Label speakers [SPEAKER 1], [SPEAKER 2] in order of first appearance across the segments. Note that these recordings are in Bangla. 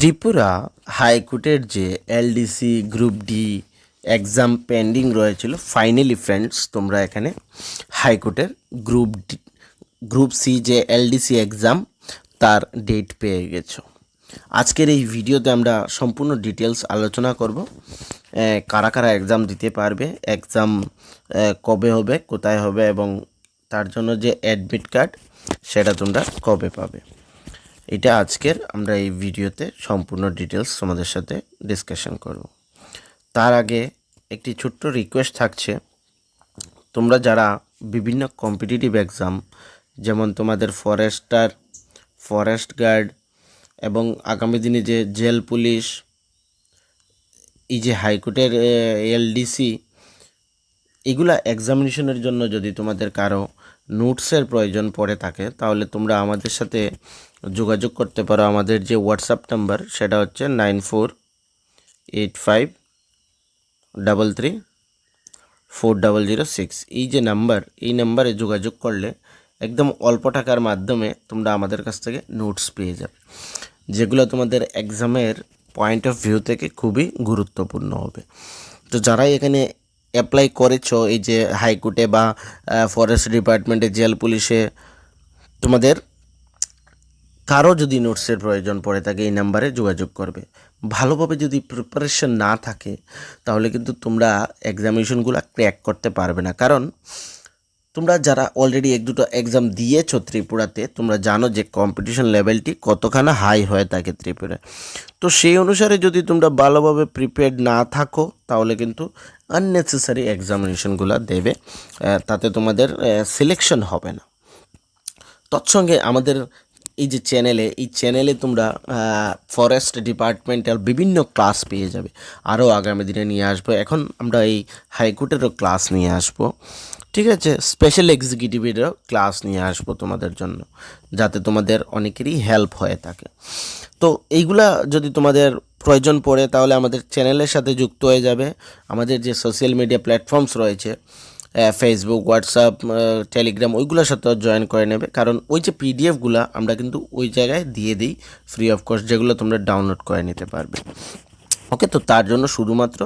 [SPEAKER 1] ত্রিপুরা হাইকোর্টের যে LDC group D exam pending রয়েছিল, ফাইনালি ফ্রেন্ডস তোমরা এখানে হাইকোর্টের গ্রুপ সি যে এলডিসি এক্সাম তার ডেট পেয়ে গেছো। আজকের এই ভিডিওতে আমরা সম্পূর্ণ ডিটেলস আলোচনা করব। কারা কারা এক্সাম দিতে পারবে, এক্সাম কবে হবে, কোথায় হবে এবং তার জন্য যে অ্যাডমিট কার্ড সেটা তোমরা কবে পাবে। এটা আজকের আমরা এই ভিডিওতে সম্পূর্ণ ডিটেলস তোমাদের সাথে ডিসকাশন করব। তার আগে একটি ছোট্ট রিকোয়েস্ট থাকছে, তোমরা যারা বিভিন্ন কম্পিটিটিভ এক্সাম যেমন তোমাদের ফরেস্টার, ফরেস্ট গার্ড এবং আগামী দিনে যে জেল পুলিশ, এই যে হাইকোর্টের এলডিসি, এগুলা এক্সামিনেশনের জন্য যদি তোমাদের কারো নোটসের প্রয়োজন পড়ে থাকে তাহলে তোমরা আমাদের সাথে যোগাযোগ করতে পারো। আমাদের যে হোয়াটসঅ্যাপ নাম্বার সেটা হচ্ছে 9485334006। এই যে নাম্বার, এই নাম্বারে যোগাযোগ করলে একদম অল্প টাকার মাধ্যমে তোমরা আমাদের কাছ থেকে নোটস পেয়ে যাবে, যেগুলো তোমাদের এক্সামের পয়েন্ট অফ ভিউ থেকে খুবই গুরুত্বপূর্ণ হবে। তো যারাই এখানে অ্যাপ্লাই করেছো এই যে হাইকোর্টে বা ফরেস্ট ডিপার্টমেন্টে, জেল পুলিশে, তোমাদের কারো যদি নোটসের প্রয়োজন পড়ে থাকে এই নাম্বারে যোগাযোগ করবে। ভালোভাবে যদি প্রিপারেশন না থাকে তাহলে কিন্তু তোমরা এক্সামিনেশনগুলো ক্র্যাক করতে পারবে না। কারণ তোমরা যারা অলরেডি এক দুটো এক্সাম দিয়েছো ত্রিপুরাতে, তোমরা জানো যে কম্পিটিশন লেভেলটি কতখানা হাই হয়ে থাকে ত্রিপুরায়। তো সেই অনুসারে যদি তোমরা ভালোভাবে প্রিপেয়ার্ড না থাকো তাহলে কিন্তু আননেসেসারি এক্সামিনেশনগুলো দেবে, তাতে তোমাদের সিলেকশন হবে না। তৎসঙ্গে আমাদের এই যে এই চ্যানেলে তোমরা ফরেস্ট ডিপার্টমেন্টাল বিভিন্ন ক্লাস পেয়ে যাবে, আরও আগামী দিনে নিয়ে আসবো। এখন আমরা এই হাইকোর্টেরও ক্লাস নিয়ে আসবো, ঠিক আছে, স্পেশাল এক্সিকিউটিভেরও ক্লাস নিয়ে আসবো তোমাদের জন্য, যাতে তোমাদের অনেকেরই হেল্প হয়ে থাকে। তো এইগুলা যদি তোমাদের প্রয়োজন পড়ে তাহলে আমাদের চ্যানেলের সাথে যুক্ত হয়ে যাবে। আমাদের যে সোশ্যাল মিডিয়া প্ল্যাটফর্মস রয়েছে, ফেসবুক, হোয়াটসঅ্যাপ, টেলিগ্রাম, ওইগুলোর সাথেও জয়েন করে নেবে। কারণ ওই যে পিডিএফগুলো আমরা কিন্তু ওই জায়গায় দিয়ে দিই ফ্রি অফ কস্ট, যেগুলো তোমরা ডাউনলোড করে নিতে পারবে। ওকে, তো তার জন্য শুধুমাত্র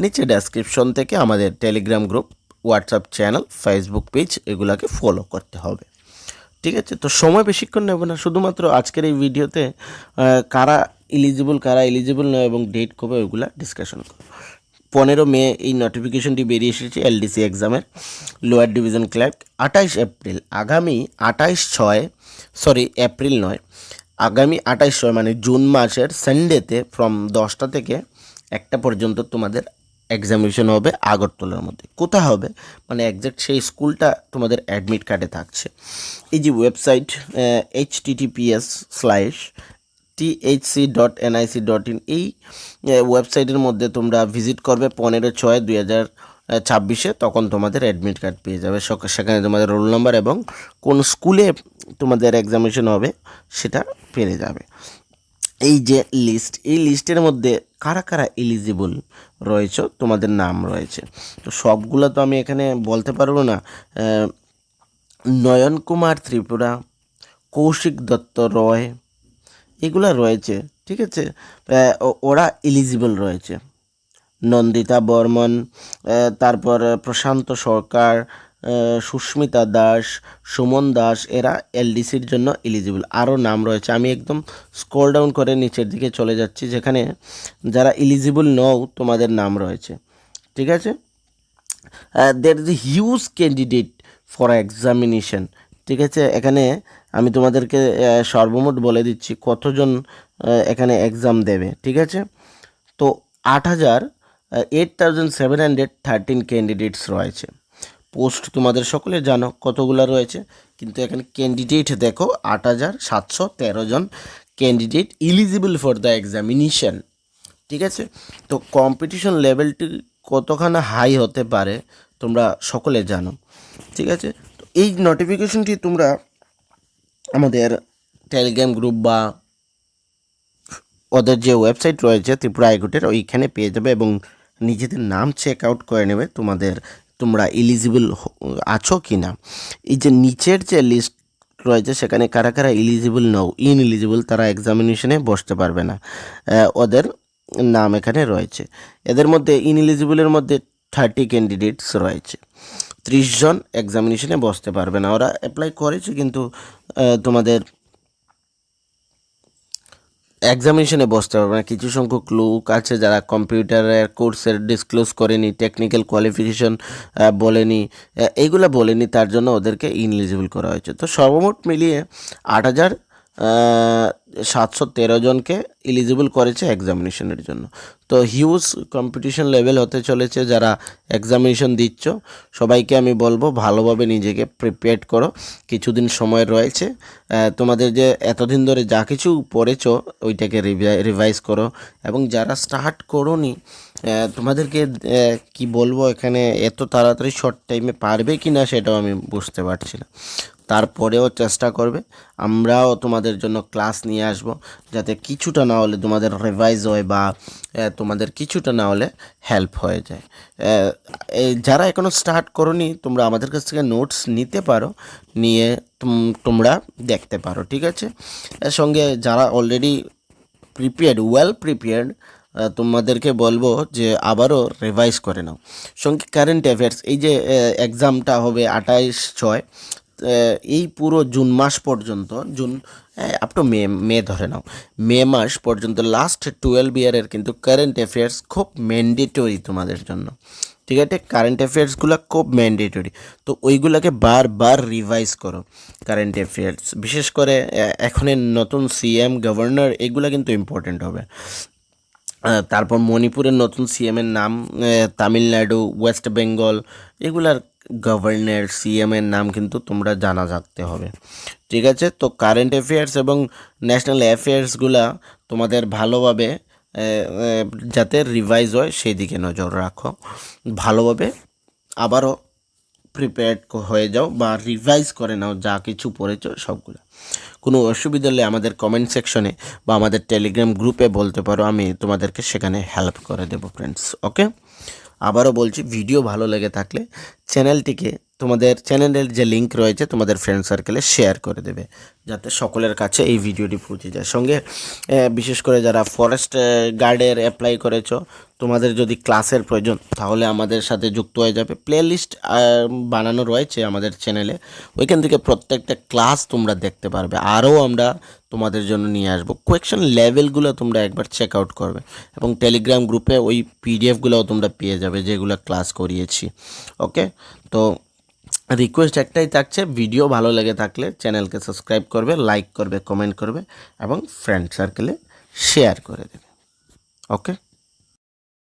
[SPEAKER 1] নিচে ডেসক্রিপশন থেকে আমাদের Telegram group, WhatsApp channel, Facebook page, এগুলাকে ফলো করতে হবে। ঠিক আছে, তো সময় বেশিক্ষণ নেব না, শুধুমাত্র আজকের এই ভিডিওতে কারা এলিজিবল নয় এবং ডেট কবে ওইগুলা ডিসকাশন করব। 15 মে এই নোটিফিকেশনটি বেরিয়ে এসেছে এলডিসি এক্সামের, লোয়ার ডিভিশন ক্লার্ক। 28 এপ্রিল, আগামী 28/6 মানে জুন মাসের সানডেতে ফ্রম 10টা থেকে 1টা পর্যন্ত তোমাদের এক্সামিনেশন হবে আগরতলার মধ্যে। কোথায় হবে মানে একজ্যাক্ট সেই স্কুলটা তোমাদের অ্যাডমিট কার্ডে থাকছে। এই যে ওয়েবসাইট https:/thc.nic.in, এই ওয়েবসাইটের মধ্যে তোমরা ভিজিট করবে 15/6/2026, তখন তোমাদের অ্যাডমিট কার্ড পেয়ে যাবে। সেখানে তোমাদের রোল নাম্বার এবং কোন স্কুলে তোমাদের এক্সামিনেশন হবে সেটা পেয়ে যাবে। এই যে লিস্ট, এই লিস্টের মধ্যে কারা কারা এলিজিবল রয়েছে তোমাদের নাম রয়েছে। তো সবগুলো তো আমি এখানে বলতে পারবো না। নয়ন কুমার ত্রিপুরা, কৌশিক দত্ত রয়, এগুলা রয়েছে, ঠিক আছে, ওরা এলিজিবল রয়েছে। নন্দিতা বর্মন, তারপর প্রশান্ত সরকার, সুস্মিতা দাস, সুমন দাস, এরা এলডিসির জন্য এলিজিবল। আরও নাম রয়েছে, আমি একদম স্ক্রল ডাউন করে নিচের দিকে চলে যাচ্ছি, যেখানে যারা এলিজিবল নও তোমাদের নাম রয়েছে, ঠিক আছে। There is a huge candidate for examination, ঠিক আছে। এখানে আমি তোমাদেরকে সর্বমোট বলে দিচ্ছি কতজন এখানে এক্সাম দেবে, ঠিক আছে। তো 8,713 ক্যান্ডিডেটস রয়েছে। পোস্ট তোমাদের সকলে জানো কতগুলো রয়েছে, কিন্তু এখানে ক্যান্ডিডেট দেখো 8,713 জন candidate eligible for the examination, ঠিক আছে। তো কম্পিটিশন লেভেলটি কতখানা হাই হতে পারে তোমরা সকলে জানো, ঠিক আছে। তো এই নোটিফিকেশনটি তোমরা আমাদের টেলিগ্রাম গ্রুপ বা ওদের যে ওয়েবসাইট রয়েছে ত্রিপুরা হাইকোর্টের, ওইখানে পেয়ে যাবে এবং নিজেদের নাম চেক আউট করে নেবে তোমরা এলিজিবল আছো কি না। এই যে নিচের যে লিস্ট রয়েছে সেখানে কারা কারা ইলিজিবল নও, ইনএলিজিবল, তারা এক্সামিনেশনে বসতে পারবে না, ওদের নাম এখানে রয়েছে। এদের মধ্যে ইনএলিজিবলের মধ্যে 30 ক্যান্ডিডেটস রয়েছে, 30 জন এক্সামিনেশনে বসতে পারবে না। ওরা অ্যাপ্লাই করেছে কিন্তু তোমাদের এক্সামিনেশনে বসতে পারবে না। কিছু সংখ্যক লোক আছে যারা কম্পিউটারের কোর্সের ডিসক্লোজ করেনি, টেকনিক্যাল কোয়ালিফিকেশন বলেনি, এইগুলো বলেনি, তার জন্য ওদেরকে ইনএলিজিবল করা হয়েছে। তো সর্বমোট মিলিয়ে 8,713 জনকে এলিজিবল করেছে এক্সামিনেশনের জন্য। তো হিউজ কম্পিটিশন লেভেল হতে চলেছে। যারা এক্সামিনেশন দিচ্ছ সবাইকে আমি বলবো ভালোভাবে নিজেকে প্রিপেয়ার করো, কিছুদিন সময় রয়েছে। তোমাদের যে এতদিন ধরে যা কিছু পড়েছো ওইটাকে রিভাইজ করো, এবং যারা স্টার্ট করোনি তোমাদেরকে কি বলবো, এখানে এত তাড়াতাড়ি শর্ট টাইমে পারবে কি না সেটাও আমি বুঝতে পারছি না। তারপরেও চেষ্টা করবে, আমরাও তোমাদের জন্য ক্লাস নিয়ে আসব, যাতে কিছুটা না হলে তোমাদের রিভাইজ হয় বা তোমাদের কিছুটা না হলে হেল্প হয়ে যায়। যারা এখনও স্টার্ট করোনি তোমরা আমাদের কাছ থেকে নোটস নিতে পারো, নিয়ে তোমরা দেখতে পারো, ঠিক আছে। এর সঙ্গে যারা অলরেডি ওয়েল প্রিপেয়ার্ড, তোমাদেরকে বলবো যে আবারও রিভাইজ করে নাও। সঙ্গে কারেন্ট অ্যাফেয়ার্স, এই যে এক্সামটা হবে 28/6, এই পুরো জুন মাস পর্যন্ত, জুন আপ টু মে ধরে নাও, মে মাস পর্যন্ত লাস্ট 12 ইয়ারের কিন্তু কারেন্ট অ্যাফেয়ার্স খুব ম্যান্ডেটরি তোমাদের জন্য, ঠিক আছে। কারেন্ট অ্যাফেয়ার্সগুলো খুব ম্যান্ডেটরি, তো ওইগুলোকে বারবার রিভাইজ করো। কারেন্ট অ্যাফেয়ার্স বিশেষ করে এখনের নতুন সিএম, গভর্নর, এগুলো কিন্তু ইম্পর্টেন্ট হবে। তারপর মণিপুরের নতুন সিএমের নাম, তামিলনাড়ু, ওয়েস্ট বেঙ্গল, এগুলার গভর্নর, সিএমের নাম কিন্তু তোমরা জানা রাখতে হবে, ঠিক আছে। তো কারেন্ট অ্যাফেয়ার্স এবং ন্যাশনাল অ্যাফেয়ার্সগুলা তোমাদের ভালোভাবে যাতে রিভাইজ হয় সেই দিকে নজর রাখো, ভালোভাবে আবারও প্রিপেয়ার্ড হয়ে যাও বা রিভাইজ করে নাও যা কিছু পড়েছো সবগুলো। কোনো অসুবিধা হলে আমাদের কমেন্ট সেকশনে বা আমাদের টেলিগ্রাম গ্রুপে বলতে পারো, আমি তোমাদেরকে সেখানে হেল্প করে দেবো ফ্রেন্ডস, ওকে। আবারও বলছি, ভিডিও ভালো লেগে থাকলে চ্যানেলটিকে, তোমাদের চ্যানেলের যে লিঙ্ক রয়েছে তোমাদের ফ্রেন্ড সার্কেলে শেয়ার করে দেবে, যাতে সকলের কাছে এই ভিডিওটি পৌঁছে যায়। সঙ্গে বিশেষ করে যারা ফরেস্ট গার্ডের অ্যাপ্লাই করেছো, তোমাদের যদি ক্লাসের প্রয়োজন তাহলে আমাদের সাথে যুক্ত হয়ে যাবে। প্লেলিস্ট বানানো রয়েছে আমাদের চ্যানেলে, ওইখান থেকে প্রত্যেকটা ক্লাস তোমরা দেখতে পারবে। আরও আমরা তোমাদের জন্য নিয়ে আসবো। কোয়েকশন লেভেলগুলো তোমরা একবার চেক আউট করবে, এবং টেলিগ্রাম গ্রুপে ওই পিডিএফগুলোও তোমরা পেয়ে যাবে যেগুলো ক্লাস করিয়েছি, ওকে। তো রিকোয়েস্ট একটাই থাকছে, ভিডিও ভালো লেগে থাকলে চ্যানেলকে সাবস্ক্রাইব করবে, লাইক করবে, কমেন্ট করবে এবং ফ্রেন্ড সার্কেলে শেয়ার করে দেবে, ওকে।